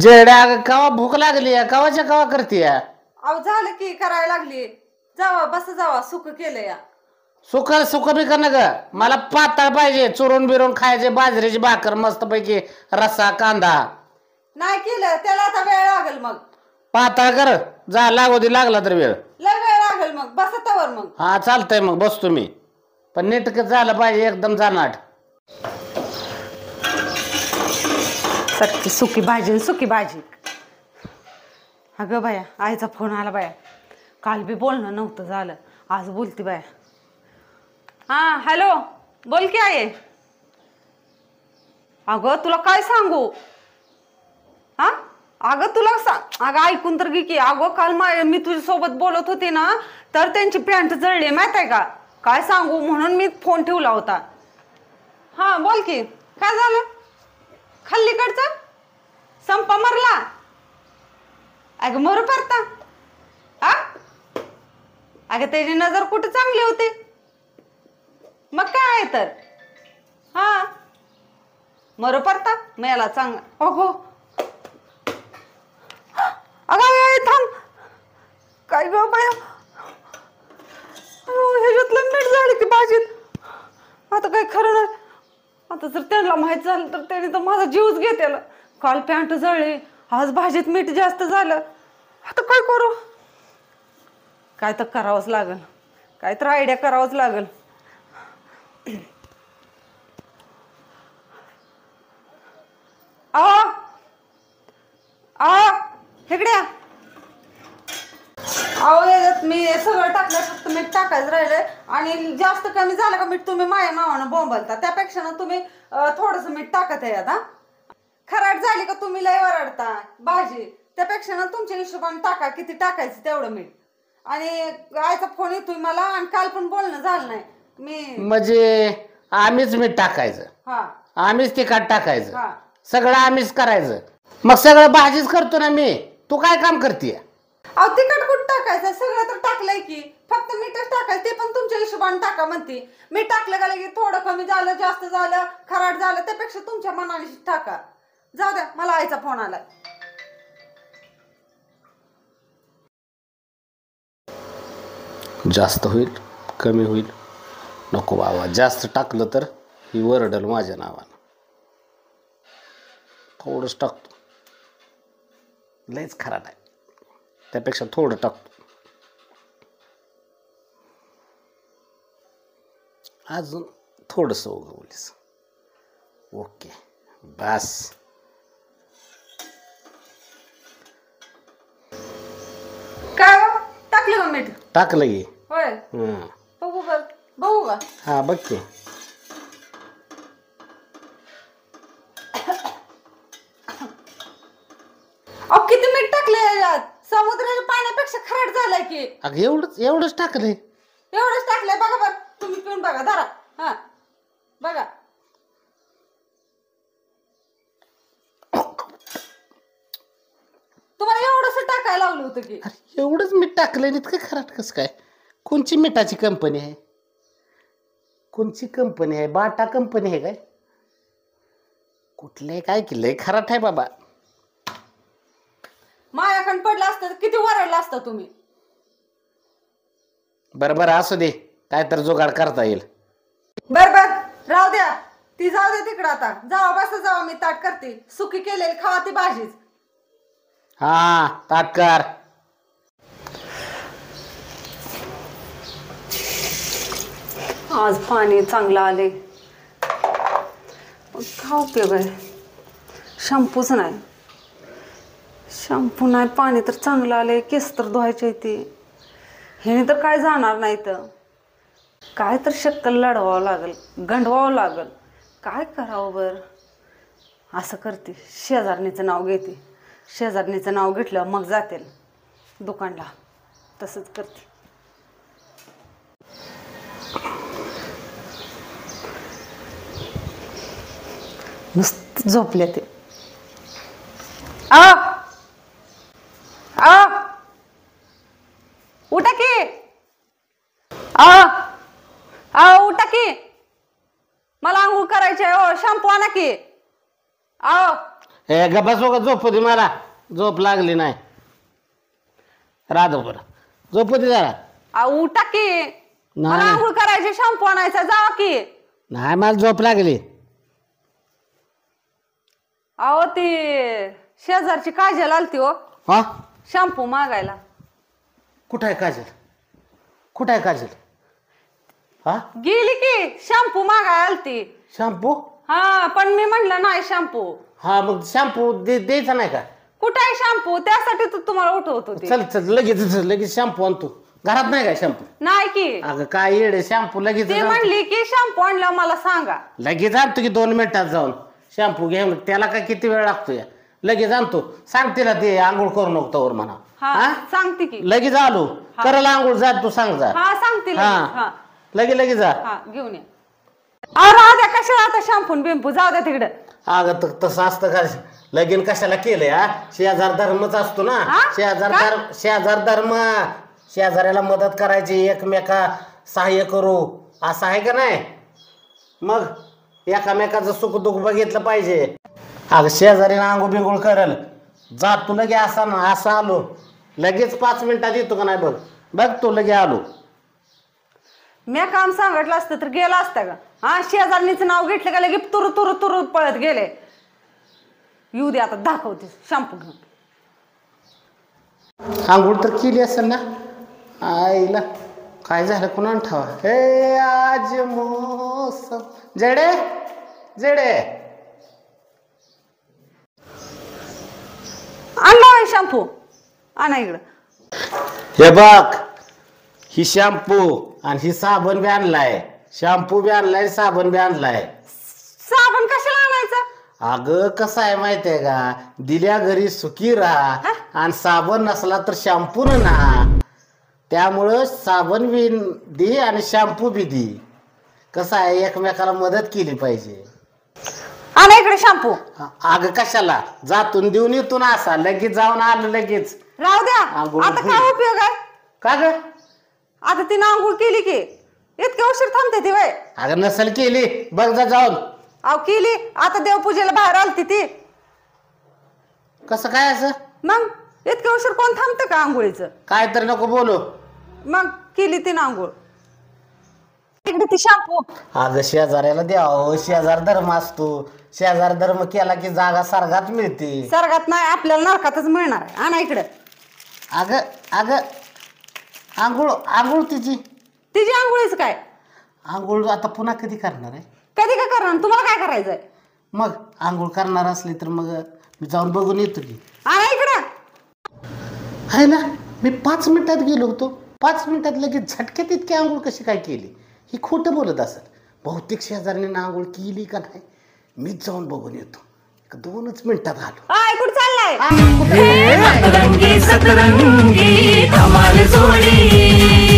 जेड्या कवा भूक लागली कवाच्या कवा करते अहो झालं की करायला लागली. जावा बस जावा सुख केलं या. सुख बी कर ना ग. मला पातळ पाहिजे चुरून बिरून खायचे बाजरीची भाकर मस्त पैकी रस्सा कांदा. नाही केलं त्याला आता वेळ लागेल मग. पातळ कर जा लागू दे लागला तर वेळ लय वेळ लागेल मग बस तवर मग. हा चालतंय मग बसतो मी पण नीटक झालं पाहिजे एकदम जानाट. सख्खी सुकी भाजी सुकी भाजी. अगं बाया आईचा फोन आला बाया. काल बी बोलणं नव्हतं झालं आज बोलती बाया. हा हॅलो बोल की आहे. अगं तुला काय सांगू. हा अगं तुला सांग अगं ऐकून तर घे की. अगं काल मी तुझ्यासोबत बोलत होते ना तर त्यांची पॅन्ट जळली माहित आहे का. काय सांगू म्हणून मी फोन ठेवला होता. हा बोल की काय झालं. खल्लीकडचा संपा मरला. अगं मरू परता. हा अगं त्याची नजर कुठे चांगली होती मग काय आहे तर. हा मरू परता मेला चांगला. अगो अगं थांब काय ग बाया. ह्याच्यातलं मीठ झाली की भाजीत. आता काय खरं नाही. आता जर त्यांना माहित झालं तर त्याने तर माझा जीवच घेतला. काल पॅन्ट जळली आज भाजीत मीठ जास्त झालं. आता काय करू. काय तर करावंच लागल. काय तर आयडिया करावंच लागल. हेकड्या अहो याच्यात मी सगळं टाकलं फक्त मीठ टाकायचं राहिलंय. आणि जास्त कमी झालं का मीठ तुम्ही माझ्या नावानं बोंबलता. त्यापेक्षा ना तुम्ही थोडंसं मीठ टाकत आहे आता. खराट झाली का तुम्ही लय वरडता भाजी. त्यापेक्षा ना तुमच्या हिशोबाने टाका किती टाकायचं तेवढं मीठ. आणि आईचा फोन येतोय मला आणि काल पण बोलणं झालं नाही. मी म्हणजे आम्हीच मीठ टाकायचं. हा आम्हीच तिखट टाकायचं. हा सगळं आम्हीच करायचं. मग सगळं भाजीच करतो ना मी. तू काय काम करते. अहो तिखट कुठं टाकायचं सगळं तर टाकलंय की. फक्त मीठच टाकायचं ते पण तुमच्या हिशोबाने टाका म्हणते. मीठ टाकलं का की थोडं कमी झालं जास्त झालं खराट झालं त्यापेक्षा तुमच्या मनाने टाका. जाऊ द्या मला आईचा फोन आला. जास्त होईल कमी होईल नको बाबा. जास्त टाकलं तर ही वरडल माझ्या नावानं. थोडंच टाकतो. लयच खराट आहे त्यापेक्षा थोडं टाकतो. अजून थोडंसं उगवलीस. ओके बस. काय टाकलं का मीठ. टाकलं की. होय बघू बघू का. हा बघ की. अहो किती मीठ टाकलंय याच्यात. समुद्राच्या पाण्यापेक्षा खराट झालाय की. अगं एवढंच टाकलंय. एवढंच टाकलंय बघा बरं. तुम्ही पिऊन बघा धरा. हा बघा. तुम्हाला एवढंच टाकायला लावलं होतं की. अरे एवढंच मीठ टाकलंय इतकं खराट कसं काय. कोणची मिठाची कंपनी आहे. कोणची कंपनी आहे. बाटा कंपनी आहे काय. कुठले काय केलंय खराट आहे बाबा. मायाकडे पडलं असतं तर किती वरडला असता तुम्ही. बरं असू दे काय तर जुगाड करता येईल. बर राहू द्या. ती जाऊ दे तिकडं आता. जावा बस जावा मी ताट करते. सुकी केलेली खावा ती भाजीच. हा ताटकार. आज पाणी चांगलं आले काय उपयोग आहे. शॅम्पूच नाही. शॅम्पू नाही पाणी तर चांगलं आले. केस तर धुवायचे ते. ह्याने तर काय जाणार नाही. तर काय तर शक्कल लढवावं लागल गंडवावं लागल. काय करावं बर. असं करते शेजारणीचं नाव घेते. शेजारणीचं नाव घेतलं मग जाते दुकानला. तसंच करते. नुसतं झोपले ते. उठा की. उठा की. मला आंघोळ करायची आहे. शॅम्पू आणा की. हे गप्पा सोबत झोप दे मला, झोप लागली नाही. राधव बरं झोप दे जरा. उठा की, मला नाही आंघोळ करायची, शॅम्पू आणायचा, जावा की. नाही मला झोप लागली. अहो ती शेजारची काजल आलती हो हा शॅम्पू मागायला. कुठं आहे काजल? कुठं आहे काजल? हा गेली की शॅम्पू मागायला आलती. शॅम्पू? हा पण मी म्हणलं नाही शॅम्पू. हा मग शॅम्पू द्यायचा नाही का? कुठे आहे शॅम्पू? त्यासाठी तुम्हाला उठवत होती. चल चल लगेच शॅम्पू आणतो. घरात नाही का शॅम्पू? नाही की अगं काय येडे शॅम्पू लगेच ती म्हणली की शॅम्पू आणला मला सांगा. लगेच आणतो की 2 मिनिटात जाऊन शॅम्पू घेऊन. त्याला काय किती वेळ लागतो या? लगेच आणतो. सांग तिला ते आंघोळ करू नको तोवर म्हणा. हा सांगते की. लगेच आलो. करायला आंघोळ जा तू सांग जा. हा सांगते लगेच. हा हा लगेच जा. हा घेऊन ये. राहू द्या कशाला आता शॅम्पू बिंपू, जाऊ द्या तिकडे. अगं तसं असतं का? लगीन कशाला केलंय? हा शेजार धर्मच असतो ना. हा? शेजार धर्म. शेजाऱ्याला मदत करायची, एकमेका सहाय्य करू असं आहे का नाही? मग एकामेकाचं सुख दुःख बघितलं पाहिजे. अगं शेजारीनं आंघोळ बिंगोळ करल, जा तू लगे असा ना असं आलो लगेच 5 मिनिटात येतो का नाही बघ. बघ तू लगे आलो. मी काम सांगितलं असतं तर गेला असता का? हा शेजारणीचं नाव घेतलं का लगे तुरु तुरु तुरु पळत गेले. येऊ दे आता दाखवते शॅम्पू घेऊन. आंघोळ तर केली असेल ना? आईला काय झालं कुणा ठावा. हे आज मोसम जडे जडे आणला शॅम्पू, आणा इकडं. हे बघ ही शॅम्पू आणि ही साबण बी आणलाय. शॅम्पू बी आणलाय, साबण बी आणलाय. साबण कशाला आणायचं? अगं कसं आहे माहितीये का? दिल्या घरी सुखी राहा आणि साबण नसला तर शॅम्पू ना. त्यामुळं साबण बी दे आणि शॅम्पू बी दे. कसं आहे एकमेकाला मदत केली पाहिजे. आणा इकडे शॅम्पू. अगं कशाला? जातून देऊन येतो ना असा लगेच जाऊन आलं लगेच. राहू द्या आंघोळ आता काय उपयोग आहे? का ग? आता तिनं आंघोळ केली की इतक्या उशीर थांबते ती वय. अगं नसल केली बघ जा जाऊन. अहो केली आता देवपूजेला बाहेर आलती ती. कसं काय असं? मग इतक्या उशीर कोण थांबतं का आंघोळीचं? काय तर नको बोलू. मग केली तिनं आंघोळ. इकडे ती शॅम्पू. अगं शेजाऱ्याला द्यावं, शेजार धर्म असतो. शेजार धर्म केला की जागा सर्गात मिळते. सर्गात नाही आपल्याला नरकातच मिळणार आहे. आणा इकडे. अगं अगं आंघोळ आंघोळ तिची तिची आंघोळीच काय? आंघोळ आता पुन्हा कधी करणार आहे? कधी काय करणार? तुम्हाला काय करायचंय? मग आंघोळ करणार असली तर मग मी जाऊन बघून येतो की. आणा इकडे. आहे ना मी 5 मिनिटात गेलो होतो. 5 मिनिटात लगेच झटक्यात इतकी आंघोळ कशी काय केली? ही खोटं बोलत असेल. बहुतेक शेजाऱ्यांनी आंघोळ केली का नाही मीच जाऊन बघून येतो. 2च मिनिटात आलो. कुठे चाललाय? सतरंगी सतरंगी धमाल जोडी